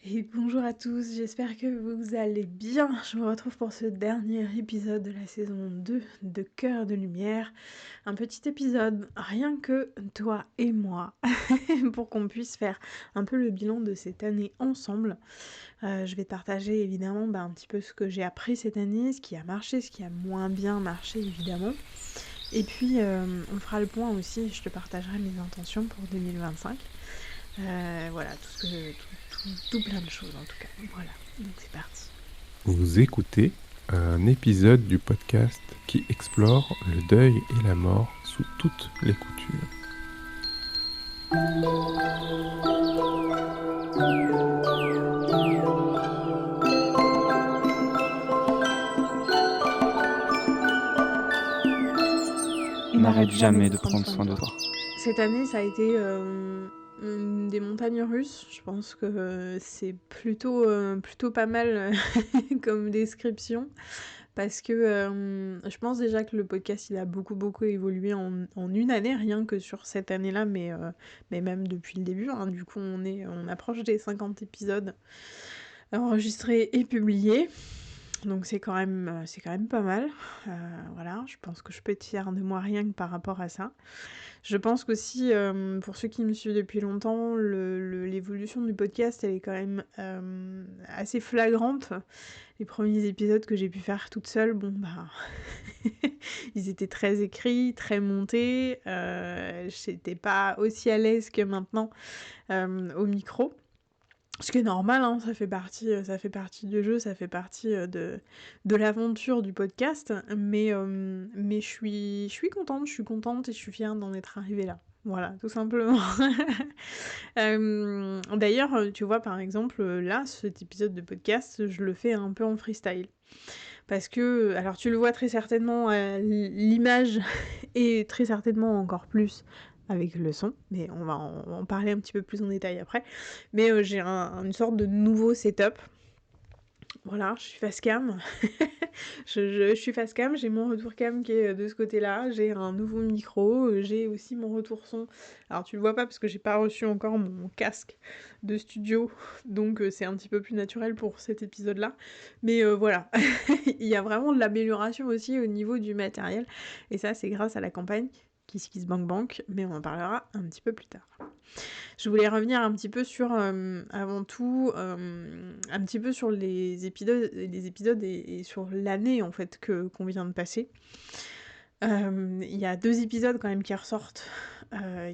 Et bonjour à tous, j'espère que vous allez bien. Je me retrouve pour ce dernier épisode de la saison 2 de Cœur de Lumière. Un petit épisode, rien que toi et moi, pour qu'on puisse faire un peu le bilan de cette année ensemble. Je vais te partager évidemment un petit peu ce que j'ai appris cette année, ce qui a marché, ce qui a moins bien marché évidemment. Et puis on fera le point aussi, je te partagerai mes intentions pour 2025. Voilà, tout plein de choses en tout cas. Voilà, donc c'est parti. Vous écoutez un épisode du podcast qui explore le deuil et la mort sous toutes les coutures. N'arrête jamais de prendre soin de toi. Cette année, ça a été des montagnes russes. Je pense que c'est plutôt pas mal comme description. Parce que je pense déjà que le podcast il a beaucoup évolué en une année, rien que sur cette année-là, mais même depuis le début. Hein. Du coup, on approche des 50 épisodes enregistrés et publiés. Donc c'est quand même pas mal. Voilà, je pense que je peux être fière de moi rien que par rapport à ça. Je pense qu'aussi, pour ceux qui me suivent depuis longtemps, l'évolution du podcast, elle est quand même assez flagrante. Les premiers épisodes que j'ai pu faire toute seule, ils étaient très écrits, très montés. J'étais pas aussi à l'aise que maintenant au micro. Ce qui est normal, hein, ça fait partie du jeu, ça fait partie de l'aventure du podcast, mais je suis contente et je suis fière d'en être arrivée là. Voilà, tout simplement. D'ailleurs, tu vois, par exemple, là, cet épisode de podcast, je le fais un peu en freestyle. Parce que, alors tu le vois très certainement à l'image, et très certainement encore plus avec le son, mais on va en parler un petit peu plus en détail après. Mais j'ai une sorte de nouveau setup. Voilà, je suis face cam. je suis face cam, j'ai mon retour cam qui est de ce côté-là, j'ai un nouveau micro, j'ai aussi mon retour son. Alors tu le vois pas parce que j'ai pas reçu encore mon casque de studio, donc c'est un petit peu plus naturel pour cet épisode-là. Mais voilà, il y a vraiment de l'amélioration aussi au niveau du matériel, et ça c'est grâce à la campagne Kiss Kiss Bank Bank, mais on en parlera un petit peu plus tard. Je voulais revenir un petit peu sur, avant tout, un petit peu sur les épisodes et sur l'année en fait qu'on vient de passer. Il y a 2 épisodes quand même qui ressortent,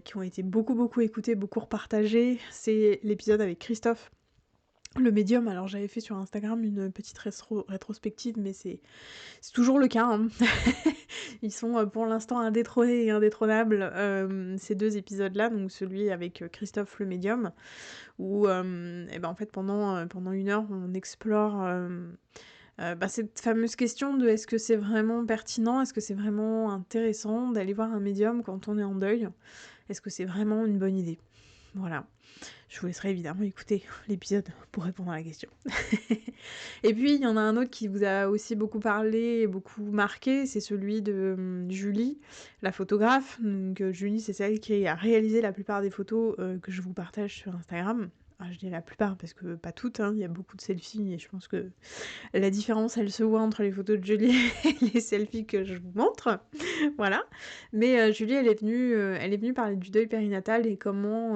qui ont été beaucoup écoutés, beaucoup repartagés. C'est l'épisode avec Christophe, le médium. Alors j'avais fait sur Instagram une petite rétrospective, mais c'est toujours le cas, hein. Ils sont pour l'instant indétrônés et indétrônables, ces 2 épisodes-là, donc celui avec Christophe le médium, où en fait pendant 1 heure on explore cette fameuse question de est-ce que c'est vraiment pertinent, est-ce que c'est vraiment intéressant d'aller voir un médium quand on est en deuil? Est-ce que c'est vraiment une bonne idée? Voilà. Je vous laisserai évidemment écouter l'épisode pour répondre à la question. Et puis il y en a un autre qui vous a aussi beaucoup parlé et beaucoup marqué, c'est celui de Julie, la photographe. Donc Julie, c'est celle qui a réalisé la plupart des photos que je vous partage sur Instagram. Je dis la plupart parce que pas toutes, hein, il y a beaucoup de selfies et je pense que la différence elle se voit entre les photos de Julie et les selfies que je vous montre. Voilà. Mais Julie elle est venue parler du deuil périnatal et comment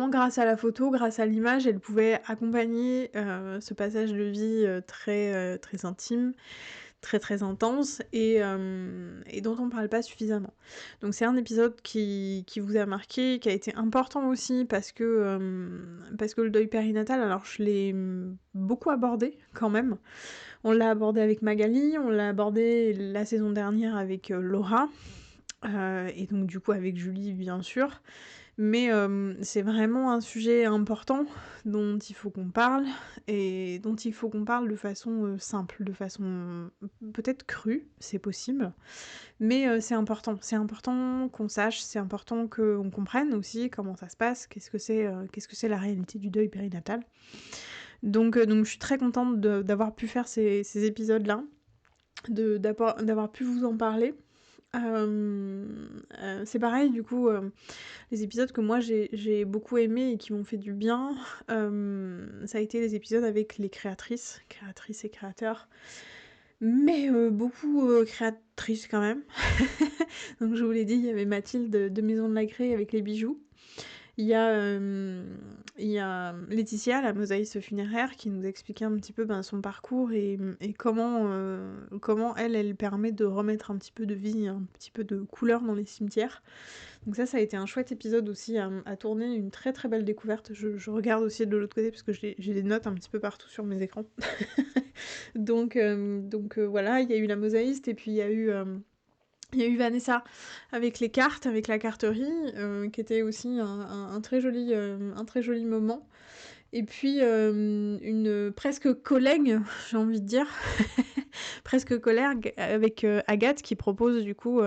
grâce à la photo, grâce à l'image, elle pouvait accompagner ce passage de vie très intime, très intense et dont on parle pas suffisamment. Donc c'est un épisode qui vous a marqué, qui a été important aussi parce que le deuil périnatal, alors je l'ai beaucoup abordé quand même. On l'a abordé avec Magali, on l'a abordé la saison dernière avec Laura, et donc du coup avec Julie bien sûr. Mais c'est vraiment un sujet important dont il faut qu'on parle et dont il faut qu'on parle de façon simple, de façon peut-être crue, c'est possible, mais c'est important. C'est important qu'on sache, c'est important qu'on comprenne aussi comment ça se passe, qu'est-ce que c'est la réalité du deuil périnatal. Donc je suis très contente d'avoir pu faire ces épisodes-là, d'avoir pu vous en parler. C'est pareil du coup, les épisodes que moi j'ai beaucoup aimés et qui m'ont fait du bien, ça a été les épisodes avec les créatrices et créateurs, mais beaucoup, créatrices quand même. Donc je vous l'ai dit, il y avait Mathilde de Maison de la Craie avec les bijoux. Il y a Laetitia, la mosaïste funéraire, qui nous expliquait un petit peu son parcours et comment elle permet de remettre un petit peu de vie, un petit peu de couleur dans les cimetières. Donc ça a été un chouette épisode aussi à tourner, une très très belle découverte. Je regarde aussi de l'autre côté parce que j'ai des notes un petit peu partout sur mes écrans. Donc voilà, il y a eu la mosaïste et puis il y a eu Vanessa avec les cartes, avec la carterie, qui était aussi un très joli moment. Et puis une presque collègue, j'ai envie de dire, presque collègue avec Agathe qui propose du coup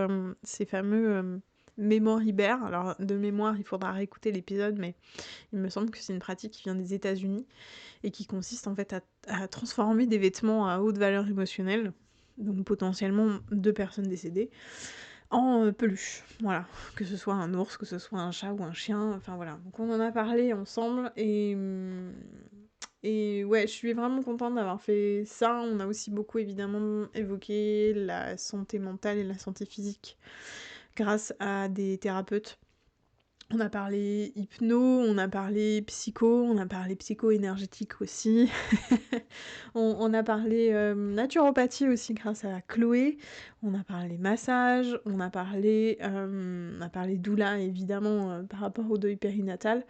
ces fameux mémoires ibères. Alors de mémoire, il faudra réécouter l'épisode, mais il me semble que c'est une pratique qui vient des États-Unis et qui consiste en fait à transformer des vêtements à haute valeur émotionnelle, donc potentiellement de personnes décédées, en peluche, voilà, que ce soit un ours, que ce soit un chat ou un chien, enfin voilà. Donc on en a parlé ensemble et ouais, je suis vraiment contente d'avoir fait ça. On a aussi beaucoup évidemment évoqué la santé mentale et la santé physique grâce à des thérapeutes. On a parlé hypno, on a parlé psycho, on a parlé psycho-énergétique aussi. On a parlé naturopathie aussi grâce à Chloé. On a parlé massage, on a parlé doula évidemment par rapport au deuil périnatal.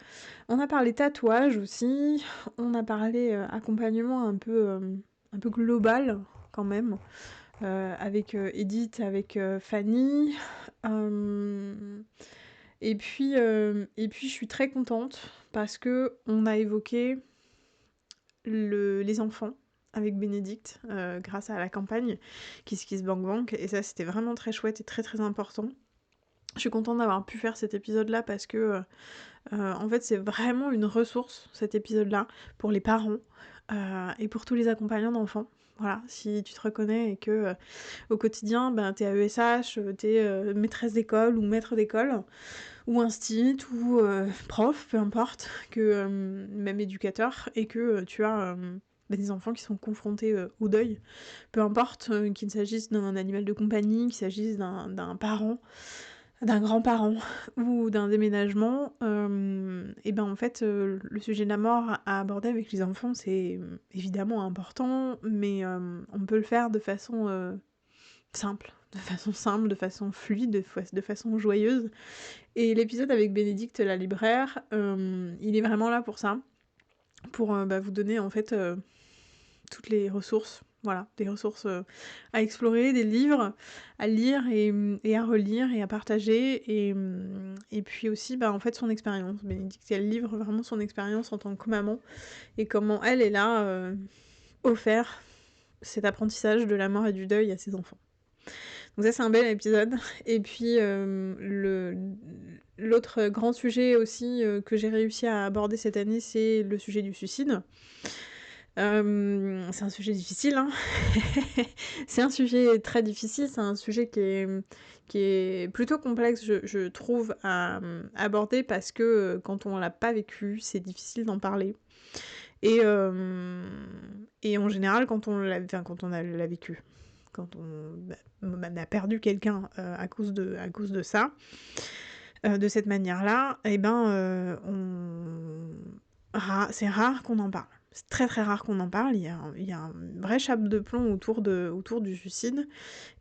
On a parlé tatouage aussi. On a parlé accompagnement un peu global quand même. Avec Edith, avec Fanny. Et puis je suis très contente parce que on a évoqué les enfants avec Bénédicte grâce à la campagne Kiss Kiss Bank Bank, et ça c'était vraiment très chouette et très très important. Je suis contente d'avoir pu faire cet épisode-là parce que en fait c'est vraiment une ressource, cet épisode-là, pour les parents et pour tous les accompagnants d'enfants. Voilà, si tu te reconnais et que au quotidien, t'es AESH, t'es maîtresse d'école ou maître d'école, ou instit, ou prof, peu importe, que même éducateur, et que tu as des enfants qui sont confrontés au deuil, peu importe qu'il s'agisse d'un animal de compagnie, qu'il s'agisse d'un parent, d'un grand-parent ou d'un déménagement, et en fait le sujet de la mort à aborder avec les enfants c'est évidemment important, mais on peut le faire de façon simple, de façon fluide, de façon joyeuse. Et l'épisode avec Bénédicte la libraire, il est vraiment là pour ça, pour vous donner en fait toutes les ressources, voilà, des ressources à explorer, des livres à lire et à relire et à partager, et puis aussi en fait son expérience. Bénédicte, elle livre vraiment son expérience en tant que maman, et comment elle est là offert cet apprentissage de la mort et du deuil à ses enfants. Donc ça c'est un bel épisode. Et puis l'autre grand sujet aussi que j'ai réussi à aborder cette année, c'est le sujet du suicide. C'est un sujet difficile, hein. C'est un sujet très difficile, c'est un sujet qui est plutôt complexe, je trouve, à aborder, parce que quand on l'a pas vécu, c'est difficile d'en parler. Et en général, quand on l'a vécu, quand on a perdu quelqu'un à cause de ça, de cette manière-là, c'est rare qu'on en parle. C'est très très rare qu'on en parle, il y a un vrai chape de plomb autour du suicide,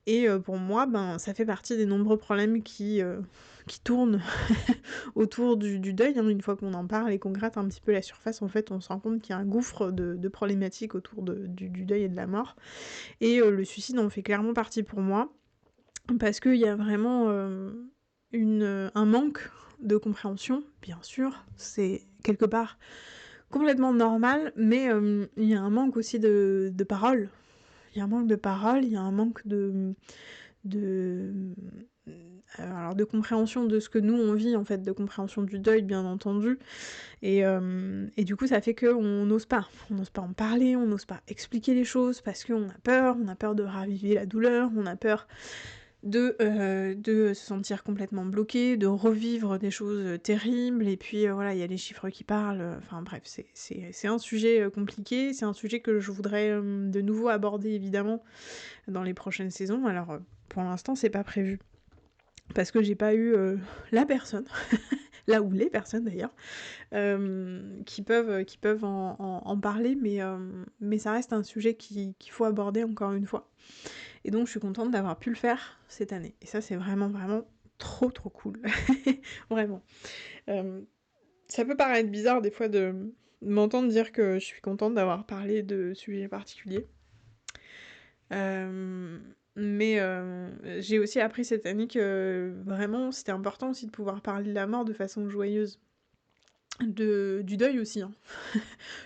et pour moi, ça fait partie des nombreux problèmes qui tournent autour du deuil, hein. Une fois qu'on en parle et qu'on gratte un petit peu la surface, en fait, on se rend compte qu'il y a un gouffre de problématiques autour du deuil et de la mort, et le suicide en fait clairement partie pour moi, parce qu'il y a vraiment un manque de compréhension, bien sûr, c'est quelque part complètement normal, mais il y a un manque aussi de parole. Il y a un manque de parole, il y a un manque de compréhension de ce que nous on vit, en fait, de compréhension du deuil, bien entendu, et du coup ça fait qu'on n'ose pas en parler, on n'ose pas expliquer les choses, parce qu'on a peur de raviver la douleur, on a peur de se sentir complètement bloqué, de revivre des choses terribles, et puis voilà, il y a les chiffres qui parlent, enfin bref, c'est un sujet compliqué, c'est un sujet que je voudrais de nouveau aborder évidemment dans les prochaines saisons. Alors pour l'instant, c'est pas prévu, parce que j'ai pas eu la personne, là où les personnes d'ailleurs, qui peuvent en parler, mais ça reste un sujet qu'il faut aborder encore une fois. Et donc je suis contente d'avoir pu le faire cette année. Et ça, c'est vraiment, vraiment trop, trop cool. Vraiment. Ça peut paraître bizarre des fois de m'entendre dire que je suis contente d'avoir parlé de sujets particuliers. Mais j'ai aussi appris cette année que vraiment c'était important aussi de pouvoir parler de la mort de façon joyeuse. Du deuil aussi, hein.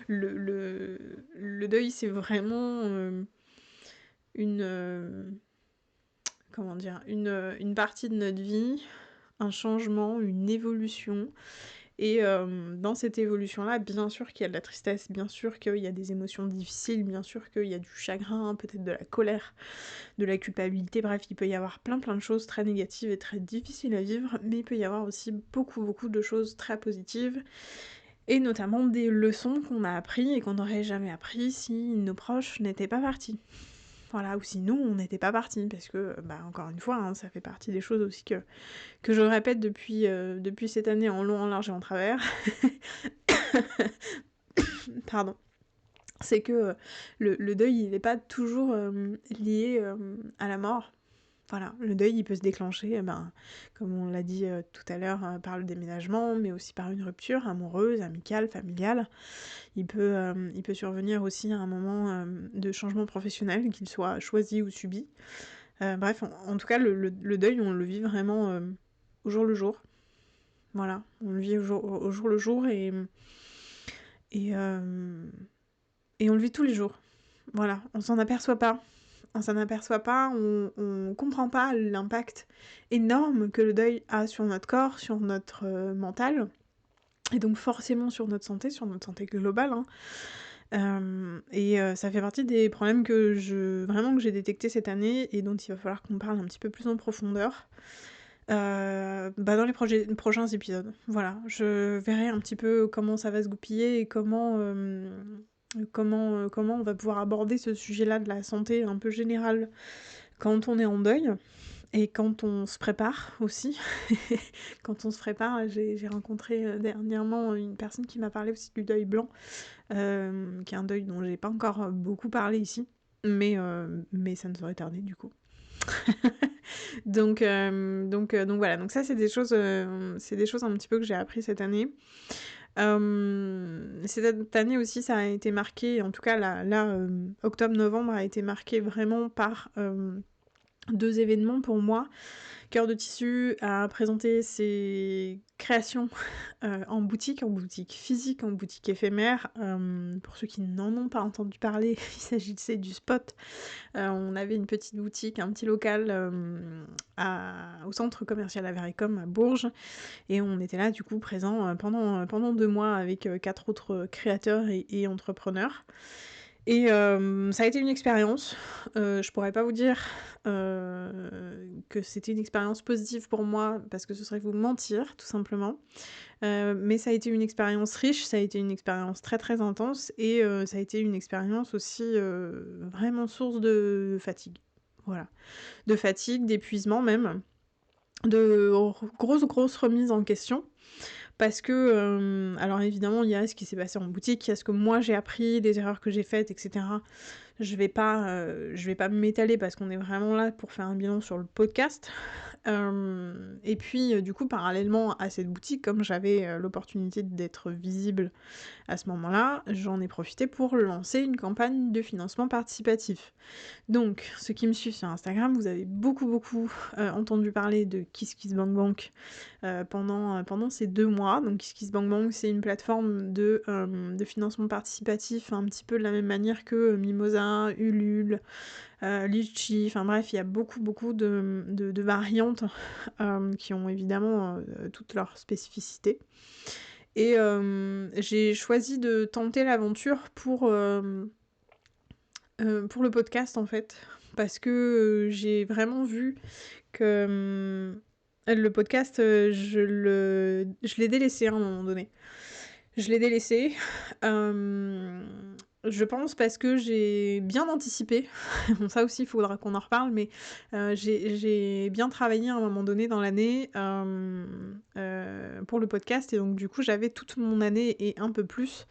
Le deuil, c'est vraiment une comment dire, une partie de notre vie, un changement, une évolution. Et dans cette évolution-là, bien sûr qu'il y a de la tristesse, bien sûr qu'il y a des émotions difficiles, bien sûr qu'il y a du chagrin, peut-être de la colère, de la culpabilité, bref, il peut y avoir plein de choses très négatives et très difficiles à vivre, mais il peut y avoir aussi beaucoup de choses très positives, et notamment des leçons qu'on a apprises et qu'on n'aurait jamais appris si nos proches n'étaient pas partis. Voilà, ou si nous, on n'était pas partis, parce que, encore une fois, hein, ça fait partie des choses aussi que je répète depuis cette année en long, en large et en travers. Pardon. C'est que le deuil, il n'est pas toujours lié à la mort. Voilà, le deuil, il peut se déclencher, comme on l'a dit tout à l'heure, par le déménagement, mais aussi par une rupture amoureuse, amicale, familiale. Il peut survenir aussi à un moment de changement professionnel, qu'il soit choisi ou subi. Bref, en tout cas, le deuil, on le vit vraiment au jour le jour. Voilà, on le vit au jour le jour, et on le vit tous les jours. Voilà, on s'en aperçoit pas. On comprend pas l'impact énorme que le deuil a sur notre corps, sur notre mental, et donc forcément sur notre santé globale, hein. Ça fait partie des problèmes que j'ai détectés cette année, et dont il va falloir qu'on parle un petit peu plus en profondeur dans les prochains épisodes. Voilà, je verrai un petit peu comment ça va se goupiller et comment on va pouvoir aborder ce sujet-là de la santé un peu générale quand on est en deuil, et quand on se prépare aussi. Quand on se prépare, j'ai rencontré dernièrement une personne qui m'a parlé aussi du deuil blanc, qui est un deuil dont j'ai pas encore beaucoup parlé ici, mais ça ne saurait tarder du coup. Donc voilà, donc ça c'est des choses un petit peu que j'ai appris cette année. Cette année aussi, ça a été marqué, en tout cas là octobre-novembre a été marqué vraiment par 2 événements pour moi. Cœur de Tissu a présenté ses créations en boutique physique, en boutique éphémère. Pour ceux qui n'en ont pas entendu parler, il s'agissait du Spot. On avait une petite boutique, un petit local au centre commercial Avericom à Bourges, et on était là du coup présent pendant 2 mois avec 4 autres créateurs et entrepreneurs. Et ça a été une expérience. Je pourrais pas vous dire que c'était une expérience positive pour moi, parce que ce serait vous mentir, tout simplement. Mais ça a été une expérience riche, ça a été une expérience très très intense, et ça a été une expérience aussi vraiment source de fatigue. Voilà. De fatigue, d'épuisement même, de grosses remises en question. Parce que, alors évidemment, il y a ce qui s'est passé en boutique, il y a ce que moi j'ai appris, des erreurs que j'ai faites, etc. Je vais pas m'étaler, parce qu'on est vraiment là pour faire un bilan sur le podcast. Et puis, du coup, parallèlement à cette boutique, comme j'avais l'opportunité d'être visible à ce moment-là, j'en ai profité pour lancer une campagne de financement participatif. Donc, ceux qui me suivent sur Instagram, vous avez beaucoup entendu parler de KissKissBankBank pendant ces 2 mois. Donc KissKissBankBank, c'est une plateforme de financement participatif, un petit peu de la même manière que Mimosa, Ulule, Litchi, enfin bref, il y a beaucoup de variantes qui ont évidemment toutes leurs spécificités. Et j'ai choisi de tenter l'aventure pour le podcast, en fait, parce que j'ai vraiment vu que le podcast, je l'ai délaissé à un moment donné. Je l'ai délaissé, je pense parce que j'ai bien anticipé. Bon, ça aussi, il faudra qu'on en reparle, mais j'ai bien travaillé à un moment donné dans l'année pour le podcast, et donc du coup, j'avais toute mon année et un peu plus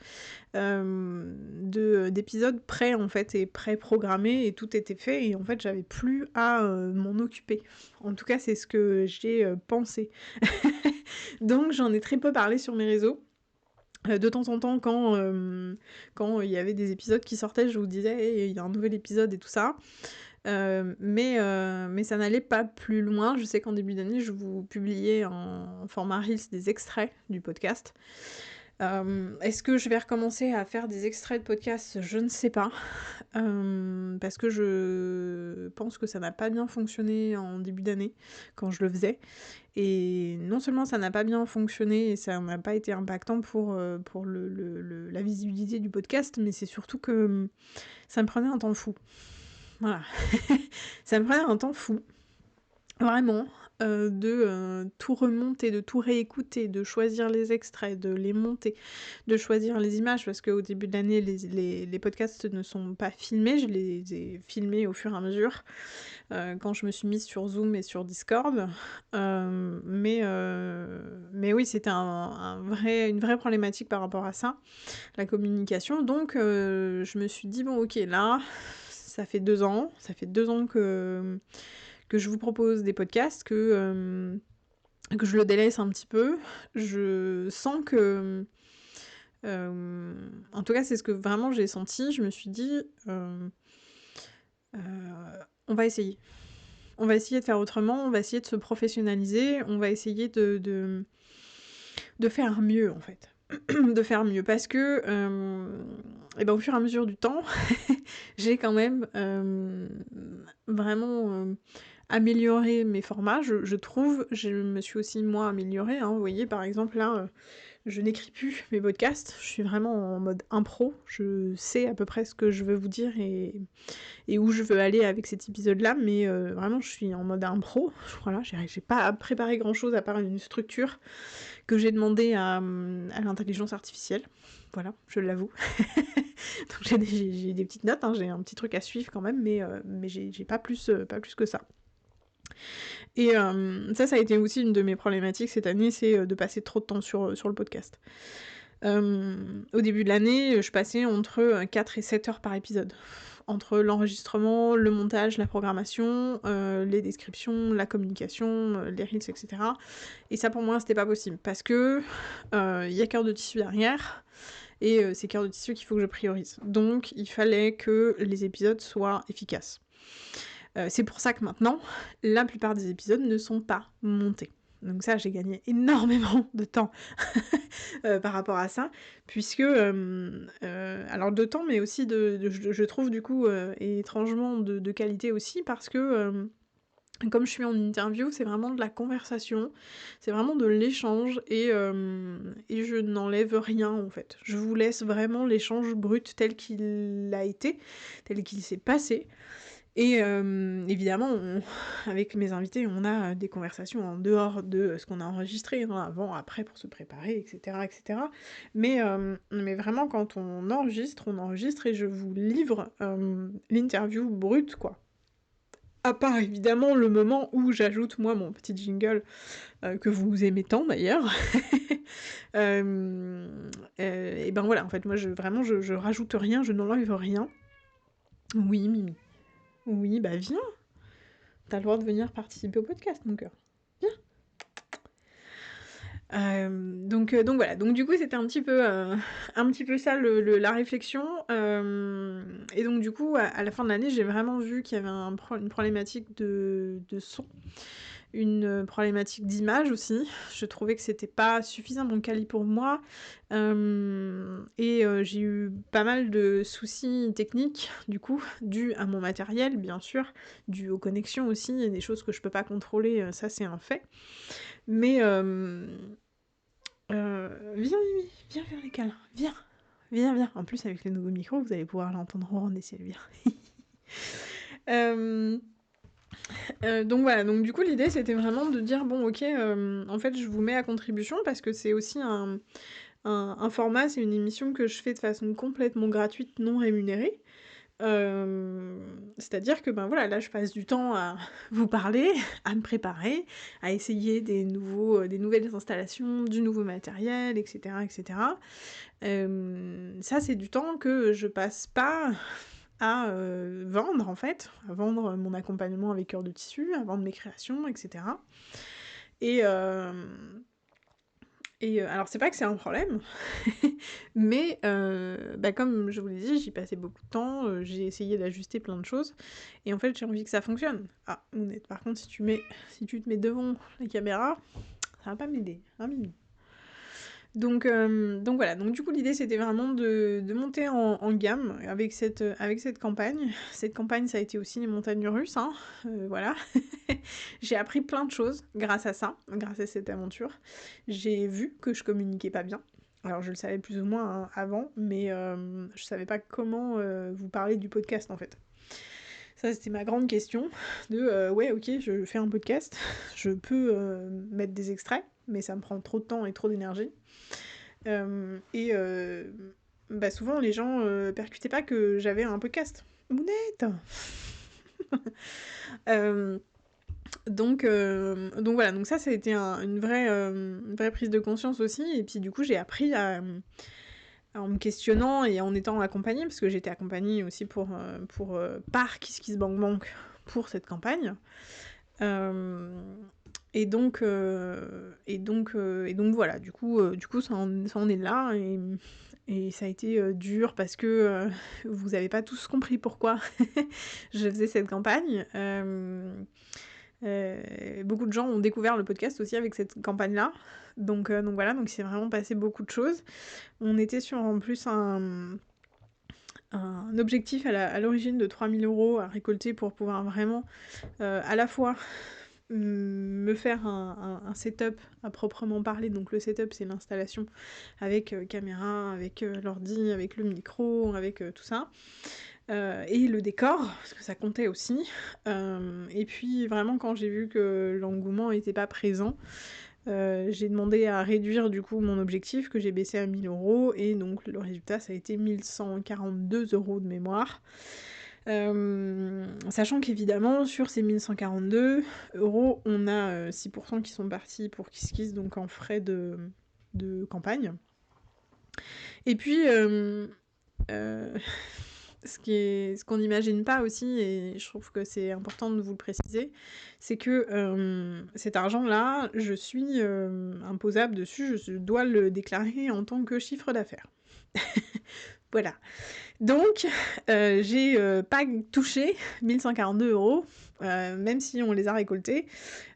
d'épisodes prêts en fait, et pré-programmés, et tout était fait, et en fait, j'avais plus à m'en occuper. En tout cas, c'est ce que j'ai pensé. Donc, j'en ai très peu parlé sur mes réseaux. De temps en temps, quand il y avait des épisodes qui sortaient, je vous disais hey, il y a un nouvel épisode et tout ça. Mais ça n'allait pas plus loin. Je sais qu'en début d'année, je vous publiais en format Reels des extraits du podcast. Est-ce que je vais recommencer à faire des extraits de podcast? Je ne sais pas. Parce que je pense que ça n'a pas bien fonctionné en début d'année, quand je le faisais. Et non seulement ça n'a pas bien fonctionné et ça n'a pas été impactant pour la visibilité du podcast, mais c'est surtout que ça me prenait un temps fou. Voilà. Ça me prenait un temps fou. Vraiment. De tout remonter, de tout réécouter, de choisir les extraits, de les monter, de choisir les images, parce qu'au début de l'année, les podcasts ne sont pas filmés, je les ai filmés au fur et à mesure, quand je me suis mise sur Zoom et sur Discord. Mais oui, c'était une vraie problématique par rapport à ça, la communication. Donc je me suis dit, bon ok, là, ça fait 2 ans que je vous propose des podcasts, que je le délaisse un petit peu. Je sens que... en tout cas, c'est ce que vraiment j'ai senti. Je me suis dit, on va essayer. On va essayer de faire autrement, on va essayer de se professionnaliser, on va essayer de faire mieux, en fait. De faire mieux, parce que au fur et à mesure du temps, j'ai quand même vraiment amélioré mes formats, je trouve. Je me suis aussi, moi, améliorée, hein. Vous voyez, par exemple, là, je n'écris plus mes podcasts, je suis vraiment en mode impro, je sais à peu près ce que je veux vous dire et où je veux aller avec cet épisode-là, mais vraiment, je suis en mode impro. Voilà, j'ai pas préparé grand-chose à part une structure que j'ai demandé à l'intelligence artificielle. Voilà, je l'avoue. Donc j'ai des petites notes, hein, j'ai un petit truc à suivre quand même, mais j'ai pas plus que ça. Et ça a été aussi une de mes problématiques cette année, c'est de passer trop de temps sur le podcast. Au début de l'année, je passais entre 4 et 7 heures par épisode. Entre l'enregistrement, le montage, la programmation, les descriptions, la communication, les reels, etc. Et ça, pour moi, c'était pas possible. Parce que y a Cœur de Tissu derrière, et c'est Cœur de Tissu qu'il faut que je priorise. Donc, il fallait que les épisodes soient efficaces. C'est pour ça que maintenant, la plupart des épisodes ne sont pas montés. Donc ça, j'ai gagné énormément de temps par rapport à ça, puisque, alors de temps, mais aussi je trouve du coup, et étrangement de qualité aussi, parce que comme je suis en interview, c'est vraiment de la conversation, c'est vraiment de l'échange, et je n'enlève rien en fait. Je vous laisse vraiment l'échange brut tel qu'il a été, tel qu'il s'est passé. Et évidemment, avec mes invités, on a des conversations en dehors de ce qu'on a enregistré, hein, avant, après, pour se préparer, etc. etc. Mais vraiment, quand on enregistre, et je vous livre l'interview brute, quoi. À part, évidemment, le moment où j'ajoute, moi, mon petit jingle, que vous aimez tant, d'ailleurs. Et ben voilà, en fait, moi, je rajoute rien, je n'enlève rien. Oui, Mimi. Oui, bah viens. T'as le droit de venir participer au podcast, mon cœur. Viens. Donc voilà. Donc du coup, c'était un petit peu ça la réflexion. Et donc du coup, à la fin de l'année, j'ai vraiment vu qu'il y avait une problématique de son. Une problématique d'image aussi. Je trouvais que c'était pas suffisamment quali pour moi. Et j'ai eu pas mal de soucis techniques, du coup, dus à mon matériel, bien sûr, dus aux connexions aussi, il y a des choses que je peux pas contrôler, ça c'est un fait. Mais viens Mimi, viens faire les câlins, viens. Viens. En plus, avec les nouveaux micros, vous allez pouvoir l'entendre ronronner, Sylvia. Euh, donc voilà, donc du coup l'idée c'était vraiment de dire bon ok, en fait je vous mets à contribution parce que c'est aussi un format, c'est une émission que je fais de façon complètement gratuite, non rémunérée. C'est-à-dire que ben voilà, là je passe du temps à vous parler, à me préparer, à essayer des nouvelles installations, du nouveau matériel, etc. etc. Ça c'est du temps que je passe pas à vendre en fait, à vendre mon accompagnement avec cœur de tissu, à vendre mes créations, etc. Et, alors c'est pas que c'est un problème, mais bah, comme je vous l'ai dit, j'y passais beaucoup de temps, j'ai essayé d'ajuster plein de choses, et en fait j'ai envie que ça fonctionne. Ah, Mounette, par contre si tu te mets devant la caméra, ça va pas m'aider, hein, Mimi. Donc voilà, donc du coup l'idée c'était vraiment de monter en gamme avec cette campagne. Cette campagne ça a été aussi les montagnes russes, hein, voilà. J'ai appris plein de choses grâce à ça, grâce à cette aventure. J'ai vu que je communiquais pas bien. Alors je le savais plus ou moins hein, avant, mais je savais pas comment vous parler du podcast en fait. Ça c'était ma grande question, de ouais ok je fais un podcast, je peux mettre des extraits, mais ça me prend trop de temps et trop d'énergie. Et bah souvent les gens percutaient pas que j'avais un podcast. Mounette. Donc voilà, donc ça a été une vraie prise de conscience aussi, et puis du coup j'ai appris en me questionnant et en étant accompagnée, parce que j'étais accompagnée aussi par KissKissBankBank pour cette campagne. Et donc voilà, du coup ça en est là, et ça a été dur parce que vous avez pas tous compris pourquoi je faisais cette campagne. Beaucoup de gens ont découvert le podcast aussi avec cette campagne-là. Donc voilà, donc il s'est vraiment passé beaucoup de choses. On était sur en plus un objectif à l'origine de 3 000 € à récolter pour pouvoir vraiment à la fois me faire un setup à proprement parler. Donc le setup c'est l'installation avec caméra, avec l'ordi, avec le micro, avec tout ça. Et le décor, parce que ça comptait aussi. Et puis vraiment quand j'ai vu que l'engouement n'était pas présent, j'ai demandé à réduire du coup mon objectif que j'ai baissé à 1 000 €, et donc le résultat ça a été 1 142 € de mémoire. Sachant qu'évidemment sur ces 1 142 €, on a 6% qui sont partis pour KissKiss, donc en frais de campagne. Et puis ce qu'on n'imagine pas aussi, et je trouve que c'est important de vous le préciser, c'est que cet argent-là, je suis imposable dessus, je dois le déclarer en tant que chiffre d'affaires. Voilà. Donc, j'ai pas touché 1 142 €, même si on les a récoltés.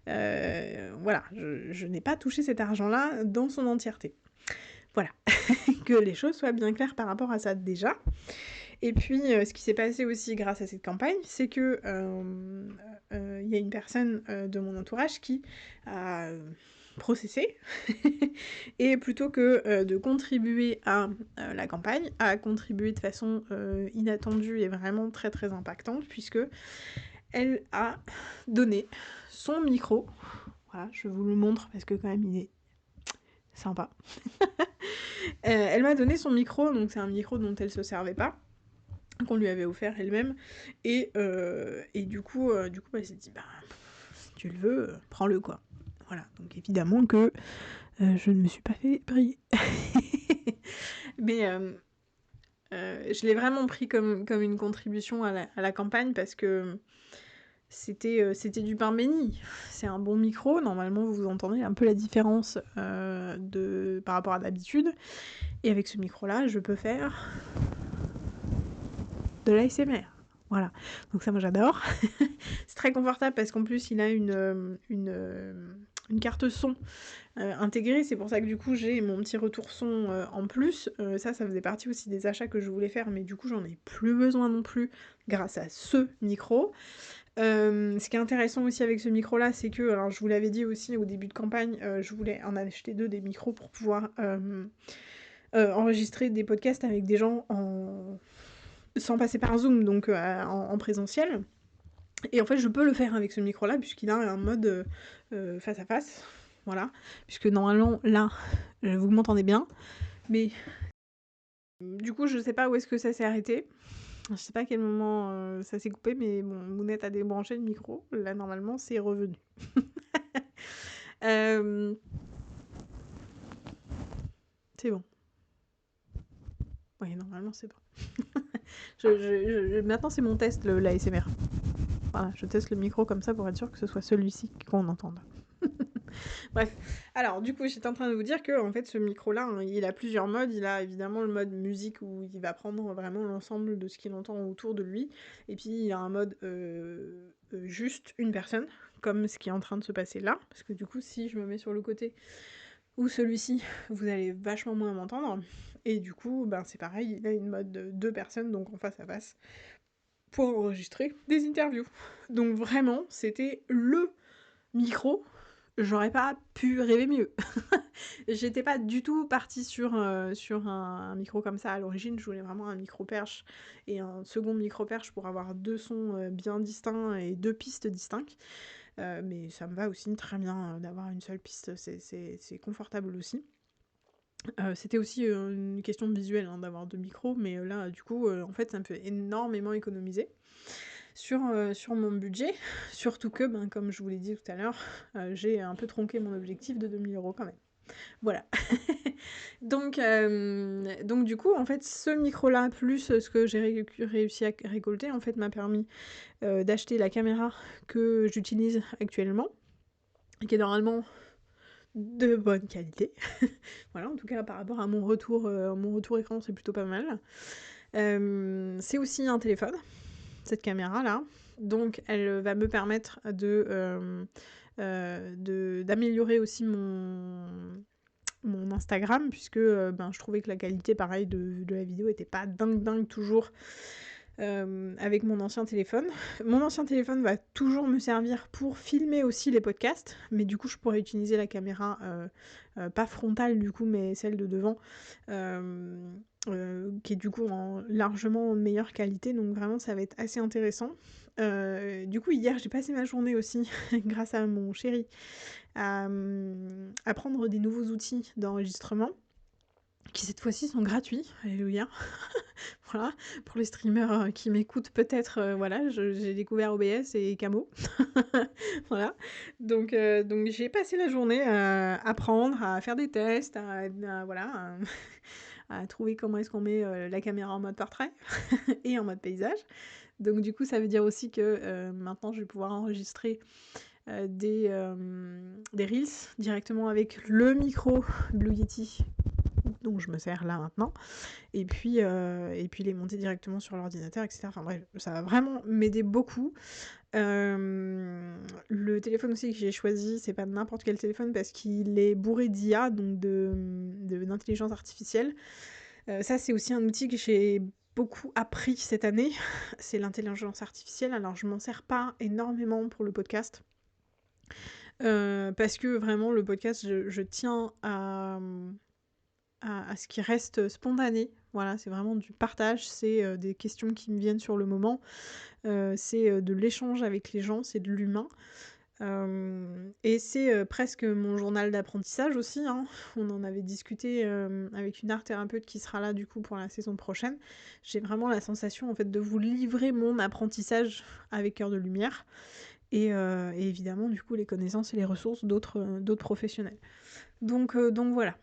Voilà, je n'ai pas touché cet argent-là dans son entièreté. Voilà, que les choses soient bien claires par rapport à ça déjà. Et puis, ce qui s'est passé aussi grâce à cette campagne, c'est que y a une personne de mon entourage qui a processé, et plutôt que de contribuer à la campagne, a contribué de façon inattendue et vraiment très très impactante, puisque elle a donné son micro. Voilà, je vous le montre parce que quand même il est sympa. Elle m'a donné son micro, donc c'est un micro dont elle se servait pas, qu'on lui avait offert elle-même, et du coup elle s'est dit, bah, si tu le veux, prends-le, quoi. Voilà, donc évidemment que je ne me suis pas fait briller. Mais je l'ai vraiment pris comme une contribution à la campagne, parce que c'était du pain béni. C'est un bon micro, normalement vous entendez un peu la différence par rapport à d'habitude, et avec ce micro-là, je peux faire de l'ASMR. Voilà, donc ça moi j'adore. C'est très confortable parce qu'en plus il a une carte son intégrée, c'est pour ça que du coup j'ai mon petit retour son en plus. Ça faisait partie aussi des achats que je voulais faire, mais du coup j'en ai plus besoin non plus grâce à ce micro. Ce qui est intéressant aussi avec ce micro là, c'est que, alors je vous l'avais dit aussi au début de campagne, je voulais en acheter 2 des micros pour pouvoir enregistrer des podcasts avec des gens sans passer par Zoom, donc en présentiel. Et en fait, je peux le faire avec ce micro-là, puisqu'il a un mode face à face. Voilà. Puisque normalement, là, vous m'entendez bien. Mais du coup, je sais pas où est-ce que ça s'est arrêté. Je sais pas à quel moment ça s'est coupé, mais bon, Mounette a débranché le micro. Là, normalement, c'est revenu. C'est bon. Oui, normalement, c'est bon. Maintenant, c'est mon test, l'ASMR. Voilà, je teste le micro comme ça pour être sûr que ce soit celui-ci qu'on entende. Bref, alors du coup j'étais en train de vous dire que en fait ce micro-là, hein, il a plusieurs modes. Il a évidemment le mode musique où il va prendre vraiment l'ensemble de ce qu'il entend autour de lui. Et puis il a un mode juste une personne, comme ce qui est en train de se passer là. Parce que du coup si je me mets sur le côté ou celui-ci, vous allez vachement moins m'entendre. Et du coup, ben, c'est pareil, il a une mode de deux personnes, donc en face à face, pour enregistrer des interviews. Donc vraiment, c'était le micro. J'aurais pas pu rêver mieux. J'étais pas du tout partie sur un micro comme ça à l'origine. Je voulais vraiment un micro perche et un second micro perche pour avoir deux sons bien distincts et deux pistes distinctes. Mais ça me va aussi très bien d'avoir une seule piste, c'est confortable aussi. C'était aussi une question de visuel hein, d'avoir deux micros, mais là du coup en fait ça me fait énormément économiser sur mon budget, surtout que ben, comme je vous l'ai dit tout à l'heure, j'ai un peu tronqué mon objectif de 2000 € quand même. Voilà. donc du coup, en fait, ce micro-là, plus ce que j'ai réussi à récolter, en fait, m'a permis d'acheter la caméra que j'utilise actuellement, qui est normalement de bonne qualité. Voilà, en tout cas, par rapport à mon retour écran, c'est plutôt pas mal. C'est aussi un téléphone, cette caméra-là. Donc, elle va me permettre d'améliorer aussi mon Instagram, puisque ben, je trouvais que la qualité, pareil, de la vidéo était pas dingue toujours avec mon ancien téléphone. Mon ancien téléphone va toujours me servir pour filmer aussi les podcasts, mais du coup, je pourrais utiliser la caméra, pas frontale du coup, mais celle de devant, qui est du coup en largement meilleure qualité, donc vraiment, ça va être assez intéressant. Du coup, hier, j'ai passé ma journée aussi, grâce à mon chéri, à apprendre des nouveaux outils d'enregistrement qui cette fois-ci sont gratuits, alléluia. Voilà, pour les streamers qui m'écoutent peut-être, voilà, j'ai découvert OBS et Camo. Voilà, donc j'ai passé la journée à apprendre, à faire des tests, voilà, à trouver comment est-ce qu'on met la caméra en mode portrait et en mode paysage. Donc du coup, ça veut dire aussi que maintenant, je vais pouvoir enregistrer des Reels directement avec le micro Blue Yeti dont je me sers là maintenant, et puis les monter directement sur l'ordinateur, etc. Enfin bref, ça va vraiment m'aider beaucoup. Le téléphone aussi que j'ai choisi, c'est pas n'importe quel téléphone parce qu'il est bourré d'IA, donc d'intelligence artificielle. Ça, c'est aussi un outil que j'ai beaucoup appris cette année, c'est l'intelligence artificielle. Alors je m'en sers pas énormément pour le podcast, parce que vraiment le podcast, je tiens à ce qui reste spontané. Voilà, c'est vraiment du partage, c'est des questions qui me viennent sur le moment, c'est de l'échange avec les gens, c'est de l'humain. Et c'est presque mon journal d'apprentissage aussi, hein. On en avait discuté avec une art thérapeute qui sera là du coup pour la saison prochaine. J'ai vraiment la sensation en fait de vous livrer mon apprentissage avec Cœur de Lumière et évidemment du coup les connaissances et les ressources d'autres professionnels. Donc voilà.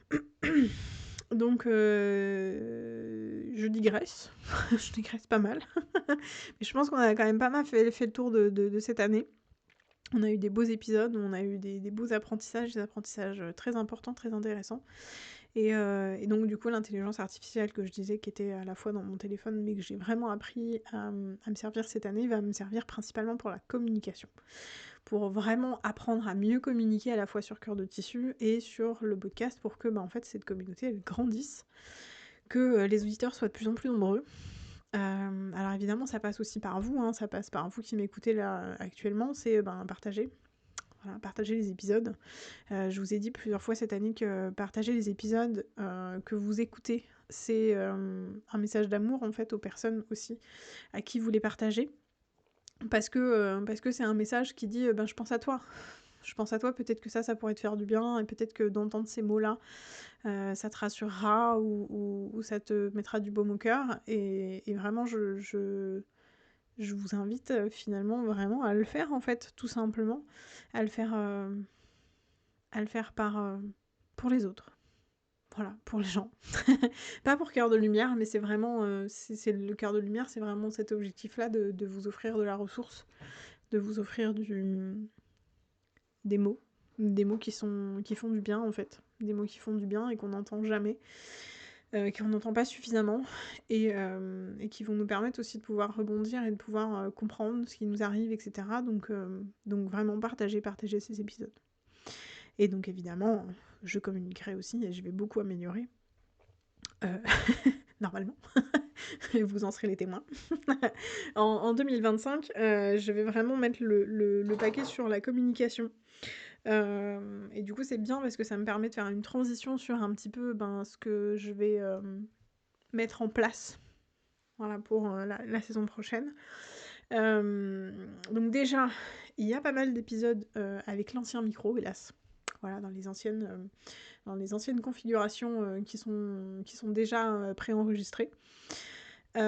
Donc je digresse, je digresse pas mal, mais je pense qu'on a quand même pas mal fait le tour de cette année. On a eu des beaux épisodes, on a eu des beaux apprentissages, des apprentissages très importants, très intéressants. Et donc du coup l'intelligence artificielle que je disais qui était à la fois dans mon téléphone mais que j'ai vraiment appris à me servir cette année va me servir principalement pour la communication. Pour vraiment apprendre à mieux communiquer à la fois sur Cœur de Tissu et sur le podcast pour que en fait cette communauté elle grandisse, que les auditeurs soient de plus en plus nombreux. Alors évidemment ça passe aussi par vous, hein, ça passe par vous qui m'écoutez là actuellement, c'est partager. Voilà, partager les épisodes. Je vous ai dit plusieurs fois cette année que partager les épisodes que vous écoutez, c'est un message d'amour en fait aux personnes aussi à qui vous les partagez. parce que c'est un message qui dit je pense à toi. Je pense à toi, peut-être que ça pourrait te faire du bien, et peut-être que d'entendre ces mots-là, ça te rassurera ou ça te mettra du baume au cœur. Et vraiment, je vous invite finalement vraiment à le faire, en fait, tout simplement. À le faire pour les autres. Voilà, pour les gens. Pas pour Cœur de Lumière, mais c'est vraiment... c'est le Cœur de Lumière, c'est vraiment cet objectif-là de vous offrir de la ressource, de vous offrir des mots qui font du bien, en fait. Des mots qui font du bien et qu'on n'entend jamais, qu'on n'entend pas suffisamment, et qui vont nous permettre aussi de pouvoir rebondir et de pouvoir comprendre ce qui nous arrive, etc. Donc vraiment partager ces épisodes. Et donc évidemment, je communiquerai aussi et je vais beaucoup améliorer. Normalement. Vous en serez les témoins. En 2025, je vais vraiment mettre le paquet sur la communication. Et du coup, c'est bien parce que ça me permet de faire une transition sur un petit peu ce que je vais mettre en place, voilà, pour la saison prochaine. Donc déjà, il y a pas mal d'épisodes avec l'ancien micro, hélas. Voilà, dans les anciennes configurations qui sont déjà préenregistrées. Et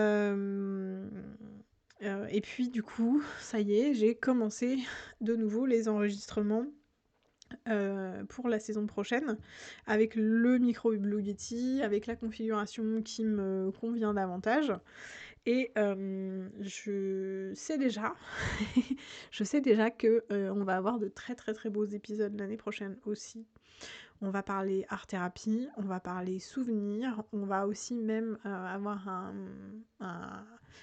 puis du coup, ça y est, j'ai commencé de nouveau les enregistrements pour la saison prochaine, avec le micro Blue Yeti, avec la configuration qui me convient davantage. Et je sais déjà que on va avoir de très très très beaux épisodes l'année prochaine aussi. On va parler art-thérapie, on va parler souvenirs, on va aussi même avoir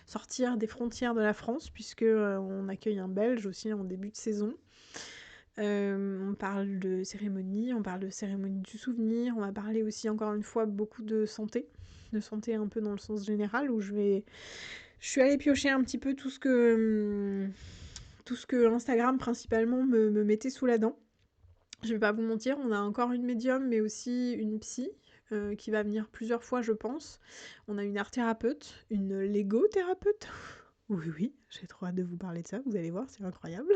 sortir des frontières de la France, puisque on accueille un Belge aussi en début de saison. On parle de cérémonie du souvenir, on va parler aussi encore une fois beaucoup de santé un peu dans le sens général, où je suis allée piocher un petit peu tout ce que Instagram principalement me mettait sous la dent. Je vais pas vous mentir, on a encore une médium, mais aussi une psy, qui va venir plusieurs fois, je pense. On a une art-thérapeute, une Lego-thérapeute. Oui, j'ai trop hâte de vous parler de ça, vous allez voir, c'est incroyable.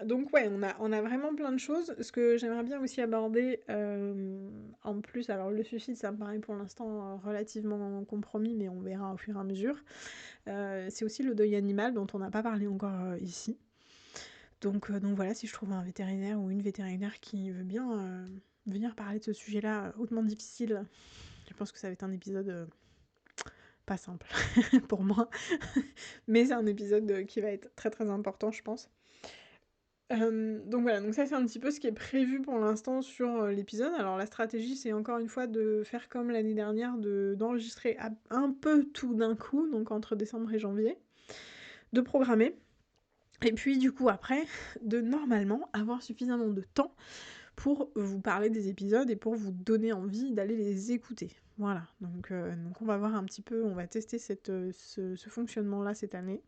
Donc ouais, on a vraiment plein de choses. Ce que j'aimerais bien aussi aborder, en plus, alors le suicide, ça me paraît pour l'instant relativement compromis, mais on verra au fur et à mesure. C'est aussi le deuil animal, dont on n'a pas parlé encore ici. Donc voilà, si je trouve un vétérinaire ou une vétérinaire qui veut bien venir parler de ce sujet-là hautement difficile, je pense que ça va être un épisode pas simple pour moi, mais c'est un épisode qui va être très très important, je pense. Donc voilà, donc ça c'est un petit peu ce qui est prévu pour l'instant sur l'épisode. Alors la stratégie, c'est encore une fois de faire comme l'année dernière, d'enregistrer un peu tout d'un coup, donc entre décembre et janvier, de programmer. Et puis du coup après, de normalement avoir suffisamment de temps pour vous parler des épisodes et pour vous donner envie d'aller les écouter. Voilà, donc on va voir un petit peu, on va tester ce fonctionnement-là cette année.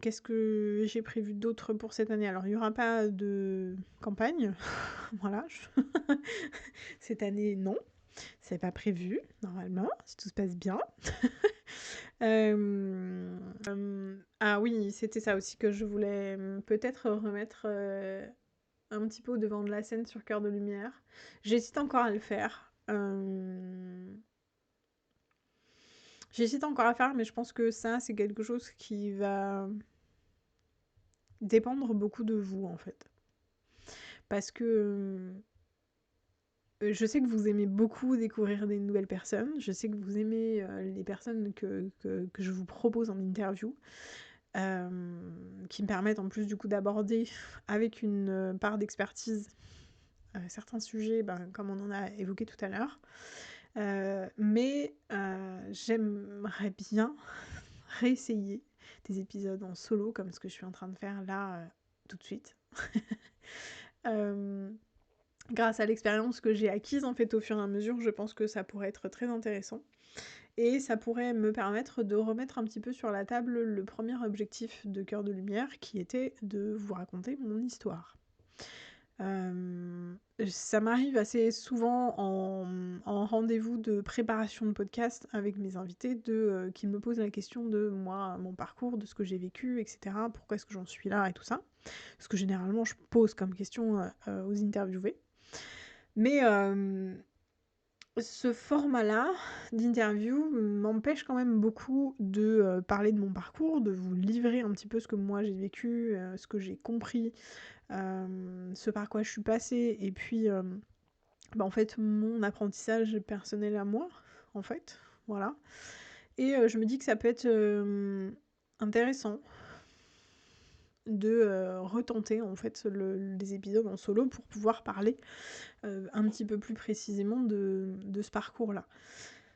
Qu'est-ce que j'ai prévu d'autre pour cette année? Alors il n'y aura pas de campagne, voilà. Cette année non, c'est pas prévu, normalement, si tout se passe bien. Ah oui, c'était ça aussi que je voulais peut-être remettre un petit peu au devant de la scène sur Cœur de Lumière. J'hésite encore à le faire. J'hésite encore à faire, mais je pense que ça, c'est quelque chose qui va dépendre beaucoup de vous, en fait. Parce que je sais que vous aimez beaucoup découvrir des nouvelles personnes. Je sais que vous aimez les personnes que je vous propose en interview. Qui me permettent en plus du coup d'aborder avec une part d'expertise certains sujets, comme on en a évoqué tout à l'heure. Mais j'aimerais bien réessayer des épisodes en solo, comme ce que je suis en train de faire là tout de suite. Grâce à l'expérience que j'ai acquise en fait au fur et à mesure, je pense que ça pourrait être très intéressant. Et ça pourrait me permettre de remettre un petit peu sur la table le premier objectif de Cœur de Lumière, qui était de vous raconter mon histoire. Ça m'arrive assez souvent en rendez-vous de préparation de podcast avec mes invités qu'ils me posent la question de moi, mon parcours, de ce que j'ai vécu, etc. Pourquoi est-ce que j'en suis là et tout ça. Ce que généralement je pose comme question aux interviewés. Mais ce format-là d'interview m'empêche quand même beaucoup de parler de mon parcours, de vous livrer un petit peu ce que moi j'ai vécu, ce que j'ai compris, ce par quoi je suis passée, et puis en fait mon apprentissage personnel à moi, en fait, voilà. Et je me dis que ça peut être intéressant de retenter en fait les épisodes en solo pour pouvoir parler un petit peu plus précisément de ce parcours-là.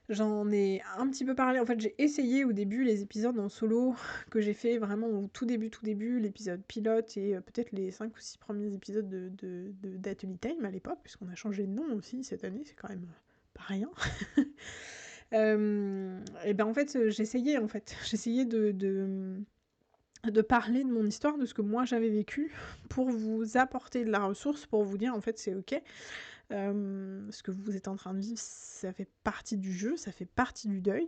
J'en ai un petit peu parlé, en fait j'ai essayé au début les épisodes en solo que j'ai fait vraiment au tout début, l'épisode pilote et peut-être les 5 ou 6 premiers épisodes d'Atelier Time à l'époque, puisqu'on a changé de nom aussi cette année, c'est quand même pas rien. Et ben en fait j'essayais de parler de mon histoire, de ce que moi j'avais vécu, pour vous apporter de la ressource, pour vous dire en fait c'est ok, ce que vous êtes en train de vivre, ça fait partie du jeu, ça fait partie du deuil,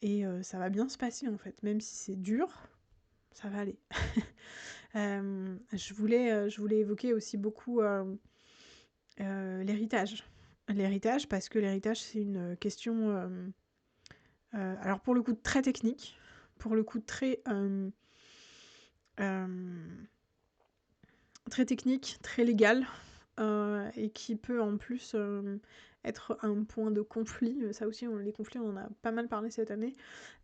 et ça va bien se passer en fait, même si c'est dur, ça va aller. Je voulais évoquer aussi beaucoup l'héritage. L'héritage, parce que l'héritage c'est une question, alors pour le coup très technique, pour le coup très technique, très légal, et qui peut en plus être un point de conflit. Ça aussi, les conflits, on en a pas mal parlé cette année.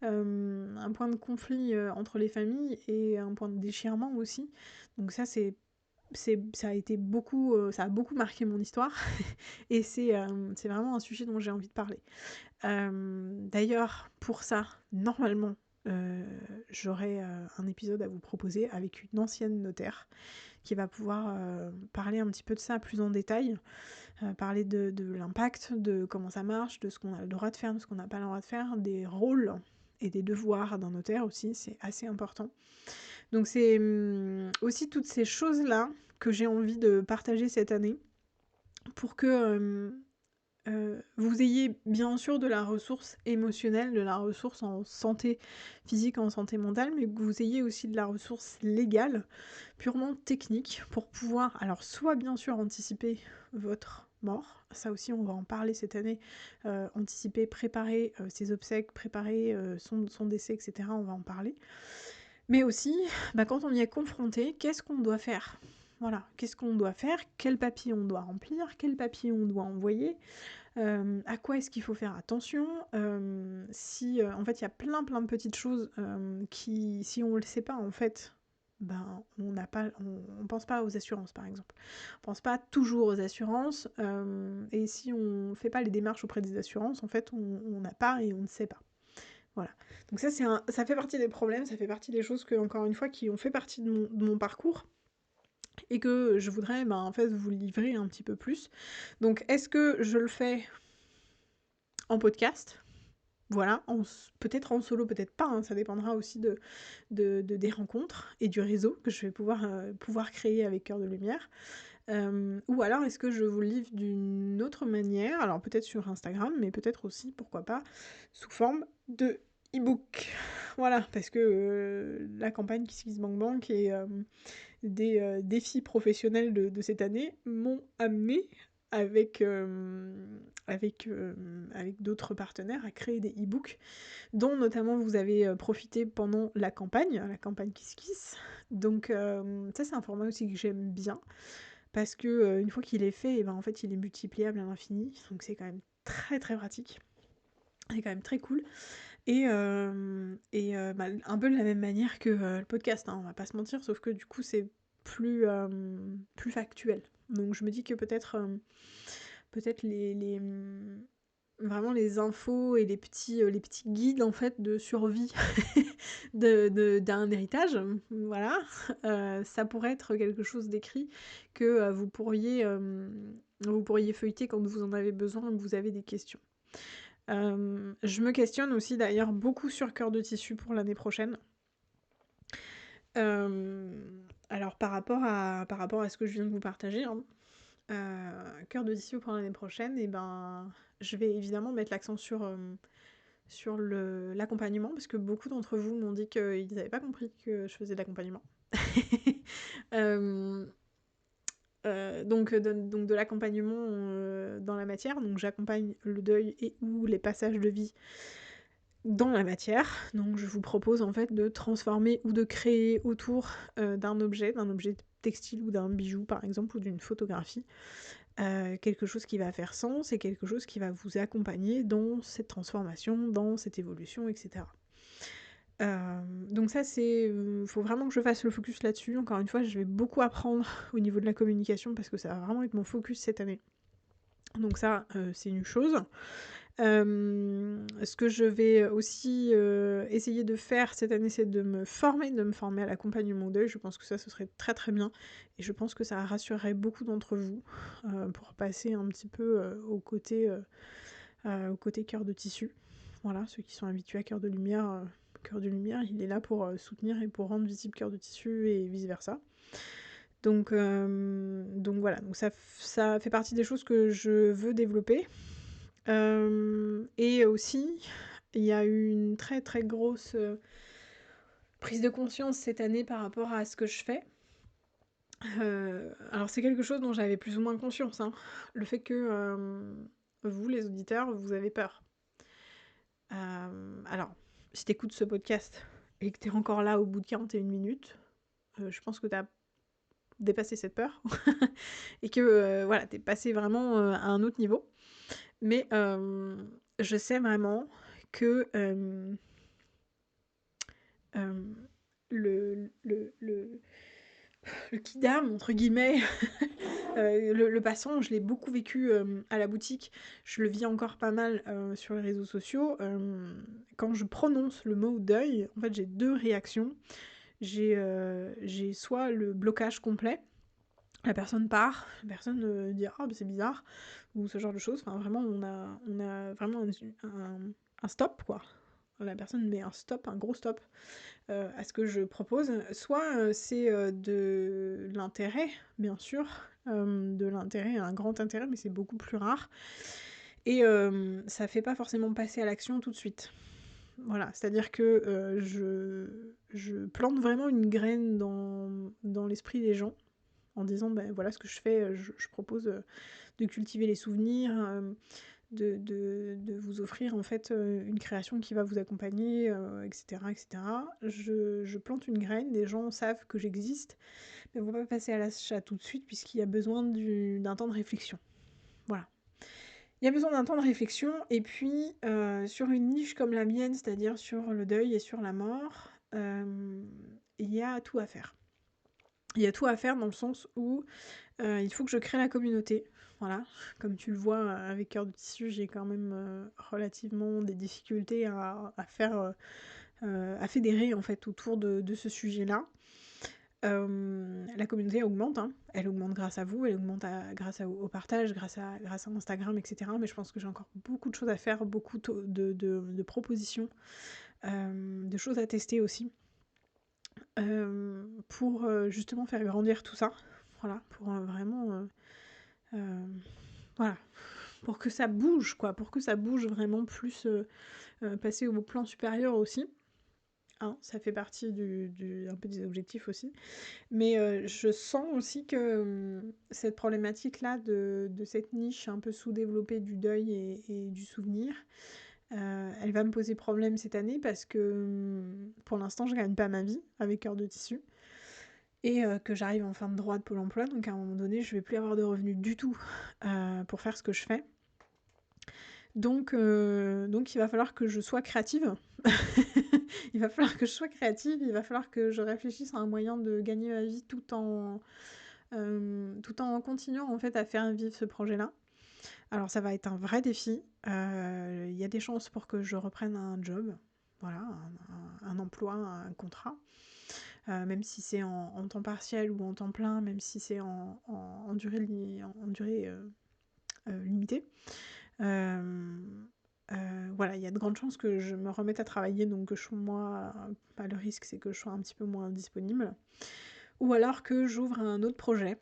Un point de conflit entre les familles et un point de déchirement aussi. Donc ça, ça a été beaucoup, ça a beaucoup marqué mon histoire. Et c'est vraiment un sujet dont j'ai envie de parler. D'ailleurs, pour ça, normalement, j'aurai un épisode à vous proposer avec une ancienne notaire qui va pouvoir parler un petit peu de ça plus en détail, parler de l'impact, de comment ça marche, de ce qu'on a le droit de faire, de ce qu'on n'a pas le droit de faire, des rôles et des devoirs d'un notaire aussi, c'est assez important. Donc c'est aussi toutes ces choses-là que j'ai envie de partager cette année pour que vous ayez bien sûr de la ressource émotionnelle, de la ressource en santé physique, en santé mentale, mais que vous ayez aussi de la ressource légale, purement technique, pour pouvoir, alors soit bien sûr anticiper votre mort, ça aussi on va en parler cette année, anticiper, préparer ses obsèques, préparer son décès, etc., on va en parler, mais aussi, quand on y est confronté, qu'est-ce qu'on doit faire ? Voilà, qu'est-ce qu'on doit faire ? Quel papier on doit remplir ? Quel papier on doit envoyer ? À quoi est-ce qu'il faut faire attention ? Si, en fait, il y a plein de petites choses qui, si on le sait pas, en fait, on pense pas aux assurances, par exemple. On pense pas toujours aux assurances, et si on fait pas les démarches auprès des assurances, en fait, on n'a pas et on ne sait pas. Voilà. Donc ça, ça fait partie des problèmes, ça fait partie des choses que, encore une fois, qui ont fait partie de mon parcours, et que je voudrais en fait vous livrer un petit peu plus. Donc est-ce que je le fais en podcast ? Voilà, peut-être en solo, peut-être pas, hein, ça dépendra aussi des rencontres et du réseau que je vais pouvoir créer avec Cœur de Lumière. Ou alors est-ce que je vous le livre d'une autre manière, alors peut-être sur Instagram, mais peut-être aussi, pourquoi pas, sous forme de e-book. Voilà, parce que la campagne KissKissBankBank et des défis professionnels de cette année m'ont amené avec d'autres partenaires à créer des e-books, dont notamment vous avez profité pendant la campagne KissKiss. Donc ça c'est un format aussi que j'aime bien, parce que une fois qu'il est fait, en fait il est multipliable à l'infini, donc c'est quand même très très pratique. C'est quand même très cool. Et un peu de la même manière que le podcast, hein, on va pas se mentir, sauf que du coup c'est plus factuel. Donc je me dis que peut-être vraiment les infos et les petits guides en fait de survie d'un héritage, voilà, ça pourrait être quelque chose d'écrit que vous pourriez feuilleter quand vous en avez besoin ou que vous avez des questions. Je me questionne aussi d'ailleurs beaucoup sur Cœur de Tissu pour l'année prochaine. Alors par rapport à ce que je viens de vous partager, hein, cœur de tissu pour l'année prochaine, et ben, je vais évidemment mettre l'accent sur l'accompagnement, parce que beaucoup d'entre vous m'ont dit qu'ils n'avaient pas compris que je faisais de l'accompagnement. Euh, donc de l'accompagnement dans la matière, donc j'accompagne le deuil et ou les passages de vie dans la matière. Donc je vous propose en fait de transformer ou de créer autour d'un objet textile ou d'un bijou par exemple, ou d'une photographie, quelque chose qui va faire sens et quelque chose qui va vous accompagner dans cette transformation, dans cette évolution, etc. Donc ça c'est... faut vraiment que je fasse le focus là-dessus. Encore une fois, je vais beaucoup apprendre au niveau de la communication parce que ça va vraiment être mon focus cette année. Donc ça, c'est une chose. Ce que je vais aussi essayer de faire cette année, c'est de me former à l'accompagnement au deuil. Je pense que ça, ce serait très très bien. Et je pense que ça rassurerait beaucoup d'entre vous pour passer un petit peu au côté cœur de tissu. Voilà, ceux qui sont habitués à cœur de lumière, il est là pour soutenir et pour rendre visible cœur de tissu et vice-versa. Donc voilà, donc ça fait partie des choses que je veux développer. Et aussi, il y a eu une très très grosse prise de conscience cette année par rapport à ce que je fais. Alors c'est quelque chose dont j'avais plus ou moins conscience, hein. Le fait que vous, les auditeurs, vous avez peur. Alors, si t'écoutes ce podcast et que t'es encore là au bout de 41 minutes, je pense que t'as dépassé cette peur et que voilà, t'es passé vraiment à un autre niveau. Mais je sais vraiment que le kidam, entre guillemets, le passant, je l'ai beaucoup vécu à la boutique. Je le vis encore pas mal sur les réseaux sociaux. Quand je prononce le mot deuil, en fait, j'ai deux réactions. J'ai soit le blocage complet, la personne part, la personne dit « Ah, bah, c'est bizarre », ou ce genre de choses. Enfin, vraiment, on a vraiment un stop, quoi. La personne met un stop, un gros stop à ce que je propose. Soit c'est de l'intérêt, bien sûr, de l'intérêt, un grand intérêt, mais c'est beaucoup plus rare. Et ça fait pas forcément passer à l'action tout de suite. Voilà, c'est-à-dire que je plante vraiment une graine dans l'esprit des gens, en disant, ben voilà ce que je fais, je propose de cultiver les souvenirs, de vous offrir en fait une création qui va vous accompagner, etc., etc. Je plante une graine, les gens savent que j'existe, mais ne vont pas passer à l'achat tout de suite puisqu'il y a besoin d'un temps de réflexion. Voilà. Il y a besoin d'un temps de réflexion, et puis sur une niche comme la mienne, c'est-à-dire sur le deuil et sur la mort, il y a tout à faire. Il y a tout à faire dans le sens où il faut que je crée la communauté. Voilà, comme tu le vois avec Cœur de Tissu, j'ai quand même relativement des difficultés à faire, à fédérer en fait autour de ce sujet-là. La communauté augmente, hein. Elle augmente grâce à vous, elle augmente grâce au partage, grâce à Instagram, etc. Mais je pense que j'ai encore beaucoup de choses à faire, beaucoup de propositions, de choses à tester aussi, pour justement faire grandir tout ça. Voilà, pour vraiment... voilà, pour que ça bouge, quoi, pour que ça bouge vraiment plus, passer au plan supérieur aussi. Hein, ça fait partie un peu des objectifs aussi. Mais je sens aussi que cette problématique-là de cette niche un peu sous-développée du deuil et du souvenir, elle va me poser problème cette année parce que pour l'instant, je gagne pas ma vie avec Cœur de Tissu. Et que j'arrive en fin de droit de Pôle emploi, donc à un moment donné, je vais plus avoir de revenus du tout pour faire ce que je fais. Donc il va falloir que je sois créative. Il va falloir que je sois créative, il va falloir que je réfléchisse à un moyen de gagner ma vie tout en continuant en fait à faire vivre ce projet-là. Alors ça va être un vrai défi. Il y a des chances pour que je reprenne un job, voilà, un emploi, un contrat. Même si c'est en temps partiel ou en temps plein, même si c'est en durée limitée. Voilà, il y a de grandes chances que je me remette à travailler, donc que le risque c'est que je sois un petit peu moins disponible. ou alors que j'ouvre un autre projet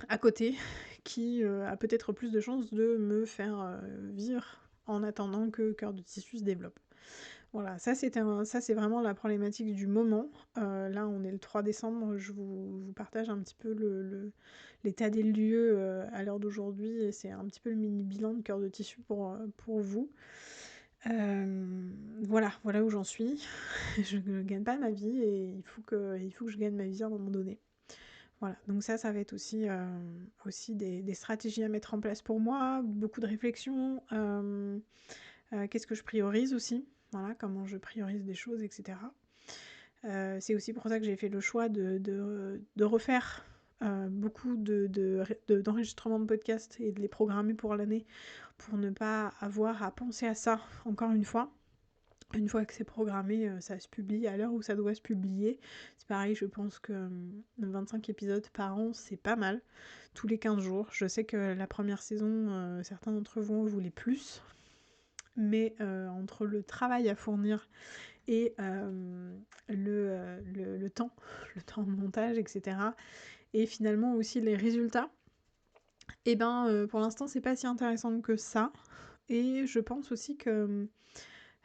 à côté qui a peut-être plus de chances de me faire vivre en attendant que Cœur de Tissu se développe. Voilà, ça c'est vraiment la problématique du moment. Là, on est le 3 décembre, je vous partage un petit peu l'état des lieux à l'heure d'aujourd'hui, et c'est un petit peu le mini-bilan de Cœur de Tissu pour vous. Voilà où j'en suis. Je ne gagne pas ma vie et il faut que je gagne ma vie à un moment donné. Voilà, donc ça va être aussi des stratégies à mettre en place pour moi, beaucoup de réflexions. Qu'est-ce que je priorise aussi, voilà, comment je priorise des choses, etc. C'est aussi pour ça que j'ai fait le choix de refaire beaucoup d'enregistrements de podcasts et de les programmer pour l'année, pour ne pas avoir à penser à ça encore une fois. Une fois que c'est programmé, ça se publie à l'heure où ça doit se publier. C'est pareil, je pense que 25 épisodes par an, c'est pas mal. Tous les 15 jours. Je sais que la première saison, certains d'entre vous en voulaient plus. Mais entre le travail à fournir et le temps de montage, etc. Et finalement aussi les résultats, et ben pour l'instant c'est pas si intéressant que ça. Et je pense aussi que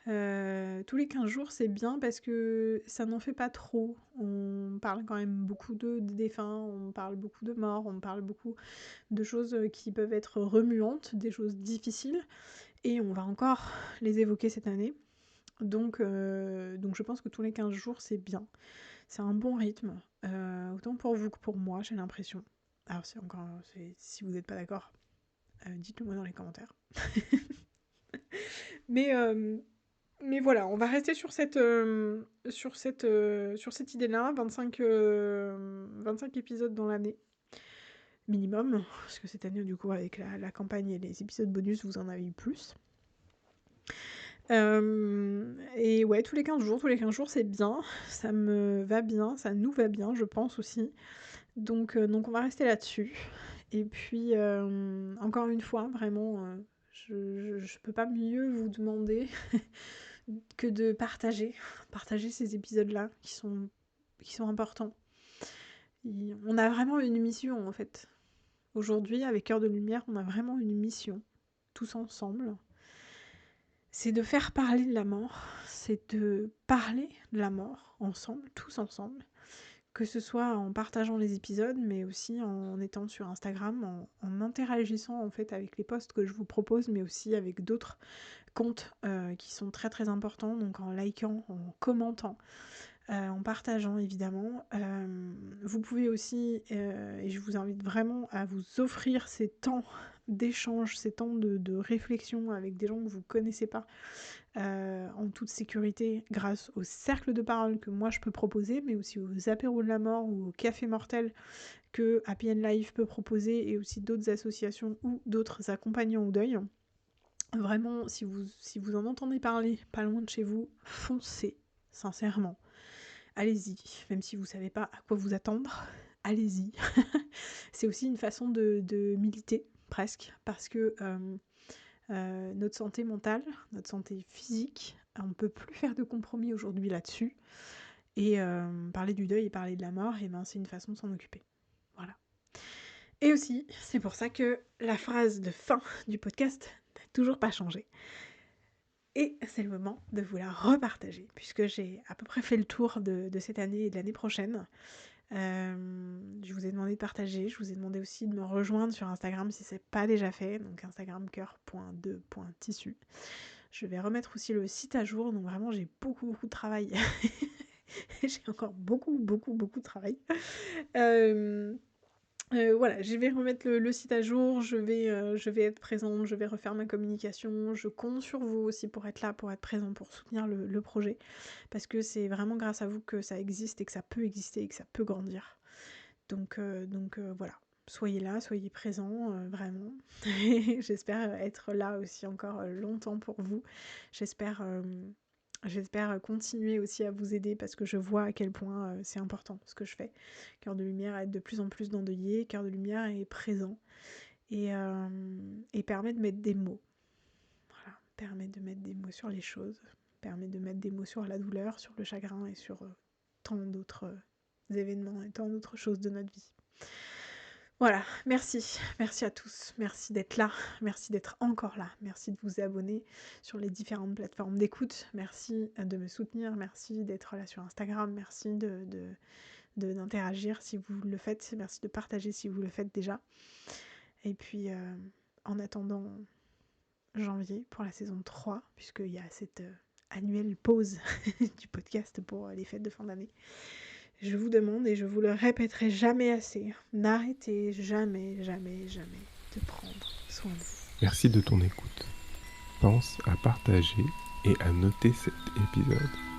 tous les 15 jours c'est bien parce que ça n'en fait pas trop. On parle quand même beaucoup de défunts, on parle beaucoup de morts, on parle beaucoup de choses qui peuvent être remuantes, des choses difficiles, et on va encore les évoquer cette année. Donc je pense que tous les 15 jours c'est bien. C'est un bon rythme, autant pour vous que pour moi, j'ai l'impression. Alors si vous n'êtes pas d'accord, dites-le moi dans les commentaires. Mais voilà, on va rester sur cette idée-là, 25 épisodes dans l'année, minimum, parce que cette année, du coup, avec la campagne et les épisodes bonus, vous en avez eu plus. Et ouais, tous les 15 jours, c'est bien, ça me va bien, ça nous va bien, je pense aussi. Donc on va rester là-dessus. Et puis, encore une fois, vraiment, je peux pas mieux vous demander que de partager ces épisodes-là qui sont importants. On a vraiment une mission, en fait. Aujourd'hui, avec Cœur de Lumière, on a vraiment une mission, tous ensemble. C'est de faire parler de la mort, c'est de parler de la mort ensemble, tous ensemble, que ce soit en partageant les épisodes, mais aussi en étant sur Instagram, en interagissant en fait avec les posts que je vous propose, mais aussi avec d'autres comptes qui sont très très importants, donc en likant, en commentant, en partageant évidemment. Vous pouvez aussi, et je vous invite vraiment à vous offrir ces temps d'échange, ces temps de réflexion avec des gens que vous ne connaissez pas, en toute sécurité, grâce au cercle de parole que moi je peux proposer, mais aussi aux apéros de la mort ou au café mortel que Happy and Life peut proposer, et aussi d'autres associations ou d'autres accompagnants au deuil. Vraiment, si vous en entendez parler pas loin de chez vous, foncez, sincèrement. Allez-y, même si vous savez pas à quoi vous attendre, allez-y. C'est aussi une façon de militer, presque, parce que notre santé mentale, notre santé physique, on peut plus faire de compromis aujourd'hui là-dessus. Et parler du deuil et parler de la mort, et ben c'est une façon de s'en occuper. Voilà. Et aussi, c'est pour ça que la phrase de fin du podcast n'a toujours pas changé. Et c'est le moment de vous la repartager, puisque j'ai à peu près fait le tour de cette année et de l'année prochaine. Je vous ai demandé de partager, je vous ai demandé aussi de me rejoindre sur Instagram si c'est pas déjà fait, donc Instagram coeur.2.tissu. Je vais remettre aussi le site à jour, donc vraiment j'ai beaucoup de travail. J'ai encore beaucoup de travail. Voilà, je vais remettre le site à jour, je vais être présente, je vais refaire ma communication, je compte sur vous aussi pour être là, pour être présent, pour soutenir le projet, parce que c'est vraiment grâce à vous que ça existe et que ça peut exister et que ça peut grandir. Donc voilà, soyez là, soyez présents, vraiment. J'espère être là aussi encore longtemps pour vous. J'espère continuer aussi à vous aider, parce que je vois à quel point c'est important ce que je fais. Cœur de Lumière aide de plus en plus d'endeuillés, Cœur de Lumière est présent et permet de mettre des mots. Voilà, permet de mettre des mots sur les choses, permet de mettre des mots sur la douleur, sur le chagrin et sur tant d'autres événements et tant d'autres choses de notre vie. Voilà, merci à tous, merci d'être là, merci d'être encore là, merci de vous abonner sur les différentes plateformes d'écoute, merci de me soutenir, merci d'être là sur Instagram, merci d'interagir si vous le faites, merci de partager si vous le faites déjà. Et puis en attendant janvier pour la saison 3, puisqu'il y a cette annuelle pause du podcast pour les fêtes de fin d'année, je vous demande, et je vous le répéterai jamais assez, n'arrêtez jamais de prendre soin de vous. Merci de ton écoute. Pense à partager et à noter cet épisode.